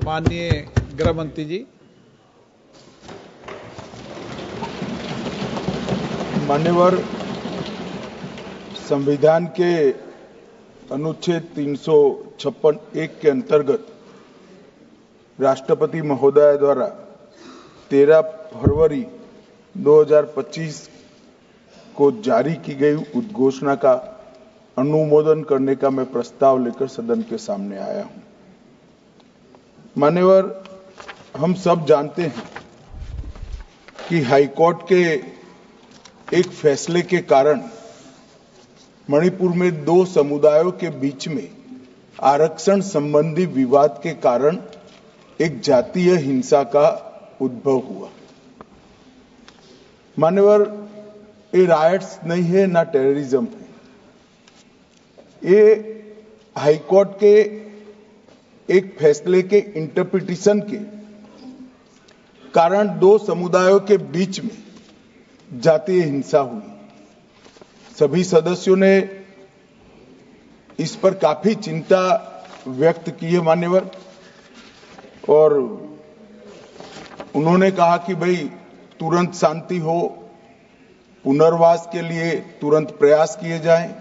माननीय गृह मंत्री जी। मान्यवर, संविधान के अनुच्छेद 356(1) के अंतर्गत राष्ट्रपति महोदय द्वारा 13 फरवरी 2025 को जारी की गई उद्घोषणा का अनुमोदन करने का मैं प्रस्ताव लेकर सदन के सामने आया हूं। मान्यवर, हम सब जानते हैं कि हाईकोर्ट के एक फैसले के कारण मणिपुर में दो समुदायों के बीच में आरक्षण संबंधी विवाद के कारण एक जातीय हिंसा का उद्भव हुआ। मान्यवर, ये रायट्स नहीं है ना टेररिज्म है। ये हाईकोर्ट के एक फैसले के इंटरप्रिटेशन के कारण दो समुदायों के बीच में जातीय हिंसा हुई। सभी सदस्यों ने इस पर काफी चिंता व्यक्त की है मान्यवर, और उन्होंने कहा कि भाई तुरंत शांति हो, पुनर्वास के लिए तुरंत प्रयास किए जाएं,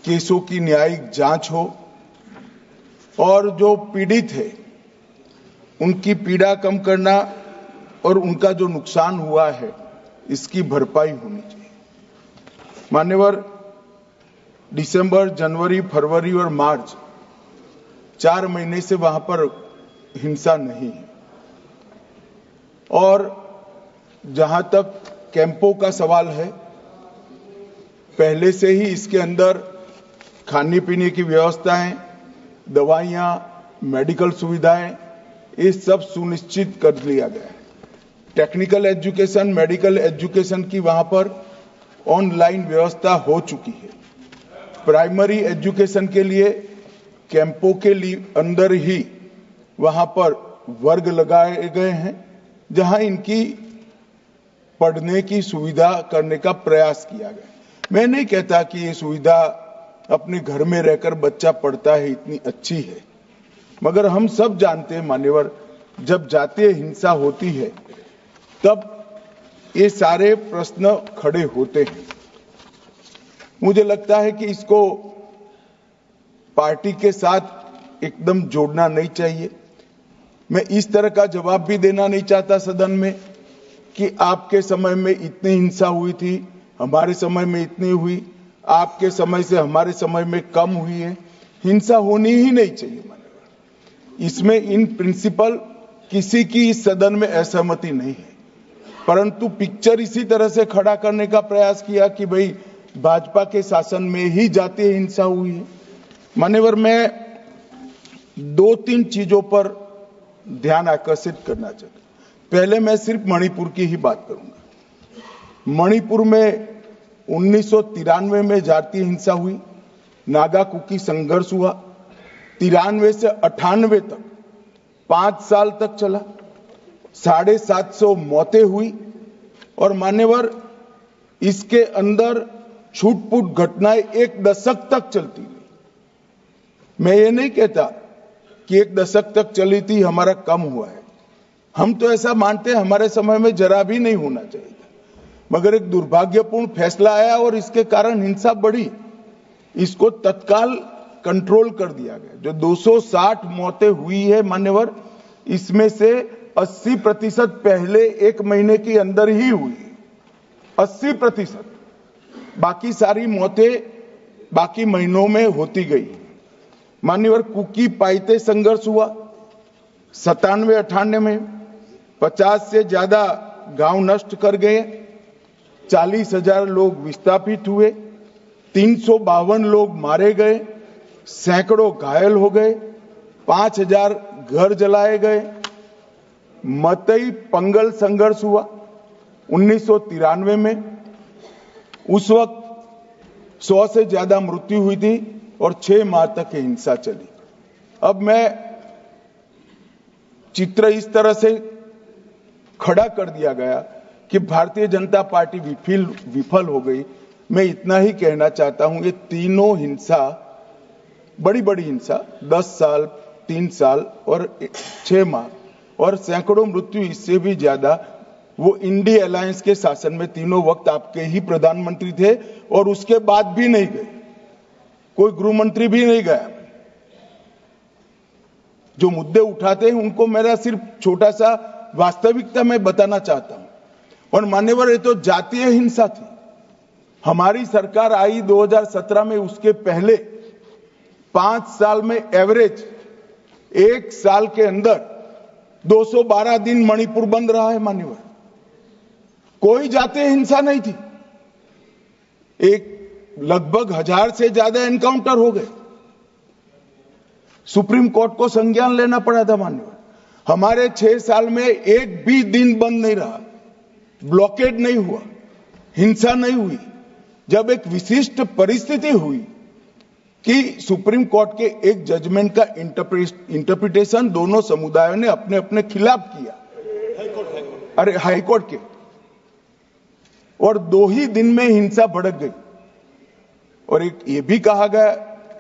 केसों की न्यायिक जांच हो और जो पीड़ित है उनकी पीड़ा कम करना और उनका जो नुकसान हुआ है इसकी भरपाई होनी चाहिए। मान्यवर, दिसंबर, जनवरी, फरवरी और मार्च 4 महीने से वहां पर हिंसा नहीं है, और जहां तक कैंपों का सवाल है, पहले से ही इसके अंदर खाने पीने की व्यवस्थाएं, दवाइयां, मेडिकल सुविधाएं, ये सब सुनिश्चित कर लिया गया है। टेक्निकल एजुकेशन, मेडिकल एजुकेशन की वहां पर ऑनलाइन व्यवस्था हो चुकी है। प्राइमरी एजुकेशन के लिए कैंपों के लिए अंदर ही वहां पर वर्ग लगाए गए हैं, जहां इनकी पढ़ने की सुविधा करने का प्रयास किया गया। मैं नहीं कहता कि ये सुविधा अपने घर में रहकर बच्चा पढ़ता है इतनी अच्छी है, मगर हम सब जानते हैं मान्यवर, जब जातीय हिंसा होती है तब ये सारे प्रश्न खड़े होते हैं। मुझे लगता है कि इसको पार्टी के साथ एकदम जोड़ना नहीं चाहिए। मैं इस तरह का जवाब भी देना नहीं चाहता सदन में कि आपके समय में इतनी हिंसा हुई थी, हमारे समय में इतनी हुई, आपके समय से हमारे समय में कम हुई है। हिंसा होनी ही नहीं चाहिए। इसमें इन प्रिंसिपल किसी की इस सदन में असहमति नहीं है, परंतु पिक्चर इसी तरह से खड़ा करने का प्रयास किया कि भाई भाजपा के शासन में ही जातीय हिंसा हुई है। मान्यवर, मैं 2-3 चीजों पर ध्यान आकर्षित करना चाहता हूं। पहले मैं सिर्फ मणिपुर की ही बात करूंगा। मणिपुर में 1993 में जातीय हिंसा हुई, नागा कुकी संघर्ष हुआ। 93 से 98 तक 5 साल तक चला, 750 मौतें हुई, और मान्यवर इसके अंदर छूट-फूट घटनाएं 1 दशक तक चलती रही। मैं ये नहीं कहता कि 1 दशक तक चली थी हमारा कम हुआ है, हम तो ऐसा मानते हैं हमारे समय में जरा भी नहीं होना चाहिए था, मगर एक दुर्भाग्यपूर्ण फैसला आया और इसके कारण हिंसा बढ़ी। इसको तत्काल कंट्रोल कर दिया गया। जो 260 मौतें हुई है मान्यवर, इसमें से 80% पहले 1 महीने के अंदर ही हुई, 80%। बाकी सारी मौतें बाकी महीनों में होती गई। मान्यवर, कुकी पाइते संघर्ष हुआ 97-98 में, 50 से ज्यादा गांव नष्ट कर गए, 40,000 लोग विस्थापित हुए, 352 लोग मारे गए, सैकड़ों घायल हो गए, 5,000 घर जलाए गए। मतई पंगल संघर्ष हुआ 1993 में, उस वक्त 100 से ज्यादा मृत्यु हुई थी और 6 माह तक हिंसा चली। अब मैं चित्र इस तरह से खड़ा कर दिया गया कि भारतीय जनता पार्टी विफल हो गई। मैं इतना ही कहना चाहता हूं, ये तीनों हिंसा, बड़ी बड़ी हिंसा 10 साल, 3 साल और 6 माह और सैकड़ों मृत्यु, इससे भी ज्यादा, वो इंडी अलायंस के शासन में तीनों वक्त आपके ही प्रधानमंत्री थे और उसके बाद भी नहीं गए, कोई गृह मंत्री भी नहीं गया। जो मुद्दे उठाते हैं उनको मेरा सिर्फ छोटा सा वास्तविकता मैं बताना चाहता हूं। और मान्यवर, ये तो जातीय हिंसा थी। हमारी सरकार आई 2017 में, उसके पहले 5 साल में एवरेज 1 साल के अंदर 212 दिन मणिपुर बंद रहा है मान्यवर। कोई जातीय हिंसा नहीं थी। लगभग 1000 से ज्यादा एनकाउंटर हो गए। सुप्रीम कोर्ट को संज्ञान लेना पड़ा था मान्यवर। हमारे 6 साल में एक भी दिन बंद नहीं रहा, ब्लॉकेड नहीं हुआ, हिंसा नहीं हुई। जब एक विशिष्ट परिस्थिति हुई कि सुप्रीम कोर्ट के एक जजमेंट का इंटरप्रिटेशन दोनों समुदायों ने अपने अपने खिलाफ किया, अरे हाईकोर्ट के, और 2 ही दिन में हिंसा भड़क गई। और एक ये भी कहा गया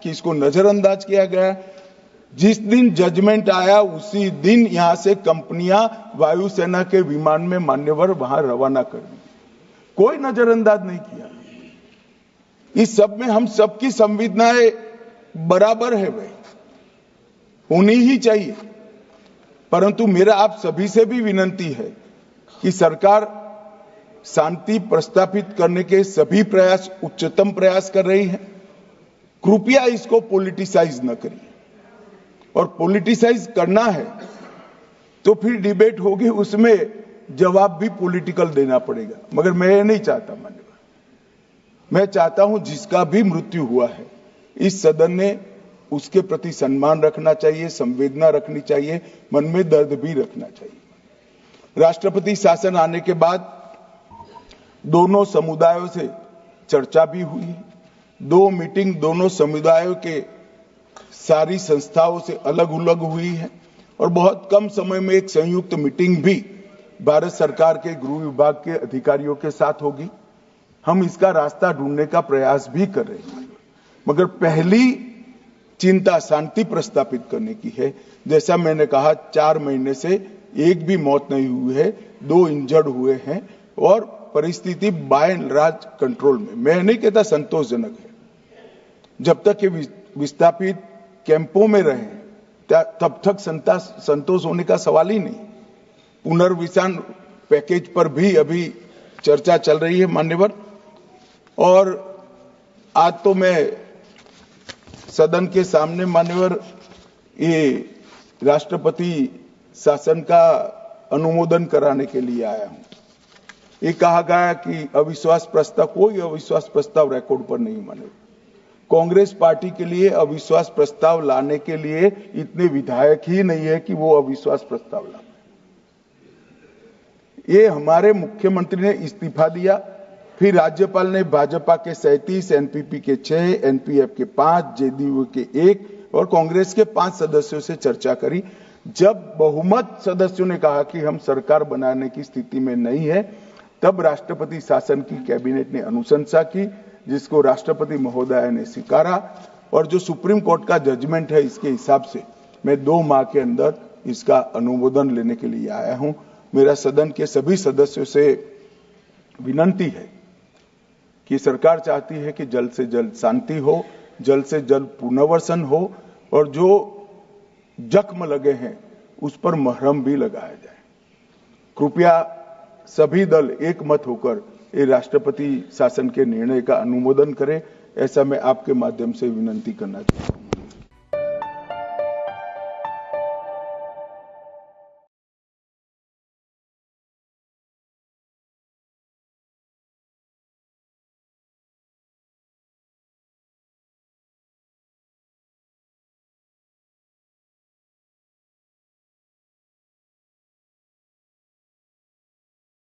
कि इसको नजरअंदाज किया गया। जिस दिन जजमेंट आया उसी दिन यहां से कंपनियां वायुसेना के विमान में मान्यवर वहां रवाना कर दी। कोई नजरअंदाज नहीं किया। इस सब में हम सबकी संवेदनाएं बराबर है, भाई होनी ही चाहिए। परंतु मेरा आप सभी से भी विनती है कि सरकार शांति प्रस्थापित करने के सभी प्रयास, उच्चतम प्रयास कर रही है। कृपया इसको पॉलिटिसाइज न करिए। और पॉलिटिसाइज करना है तो फिर डिबेट होगी, उसमें जवाब भी पॉलिटिकल देना पड़ेगा। मगर मैं ये नहीं चाहता मान्यवर। मैं चाहता हूं जिसका भी मृत्यु हुआ है, इस सदन ने उसके प्रति सम्मान रखना चाहिए, संवेदना रखनी चाहिए, मन में दर्द भी रखना चाहिए। राष्ट्रपति शासन आने के बाद दोनों समुदायों से चर्चा भी हुई। 2 मीटिंग दोनों समुदायों के सारी संस्थाओं से अलग अलग हुई है और बहुत कम समय में एक संयुक्त मीटिंग भी भारत सरकार के गृह विभाग के अधिकारियों के साथ होगी। हम इसका रास्ता ढूंढने का प्रयास भी कर रहे हैं। मगर पहली चिंता शांति प्रस्थापित करने की है। जैसा मैंने कहा, 4 महीने से एक भी मौत नहीं हुई है, 2 इंजर्ड हुए हैं और परिस्थिति बाय एंड लार्ज कंट्रोल में। मैं नहीं कहता संतोषजनक है। जब तक ये विस्थापित कैंपों में रहे तब तक संतोष होने का सवाल ही नहीं। पुनर्विसान पैकेज पर भी अभी चर्चा चल रही है मान्यवर। और आज तो मैं सदन के सामने मान्यवर ये राष्ट्रपति शासन का अनुमोदन कराने के लिए आया हूं। ये कहा गया कि अविश्वास प्रस्ताव, कोई अविश्वास प्रस्ताव रिकॉर्ड पर नहीं मान्यवर। कांग्रेस पार्टी के लिए अविश्वास प्रस्ताव लाने के लिए इतने विधायक ही नहीं है कि वो अविश्वास प्रस्ताव लाए। ये हमारे मुख्यमंत्री ने इस्तीफा दिया, फिर राज्यपाल ने भाजपा के 37, एनपीपी के 6, एनपीएफ के 5, जेडीयू के 1 और कांग्रेस के 5 सदस्यों से चर्चा करी। जब बहुमत सदस्यों ने कहा कि हम सरकार बनाने की स्थिति में नहीं है, तब राष्ट्रपति शासन की कैबिनेट ने अनुशंसा की, जिसको राष्ट्रपति महोदय ने स्वीकारा। और जो सुप्रीम कोर्ट का जजमेंट है, इसके हिसाब से मैं 2 माह के अंदर इसका अनुमोदन लेने के लिए आया हूं। मेरा सदन के सभी सदस्यों से विनती है कि सरकार चाहती है कि जल्द से जल्द शांति हो, जल्द से जल्द पुनर्वसन हो और जो जख्म लगे हैं उस पर मरहम भी लगाया जाए। कृपया सभी दल एक मत होकर ये राष्ट्रपति शासन के निर्णय का अनुमोदन करें, ऐसा मैं आपके माध्यम से विनती करना चाहता हूं।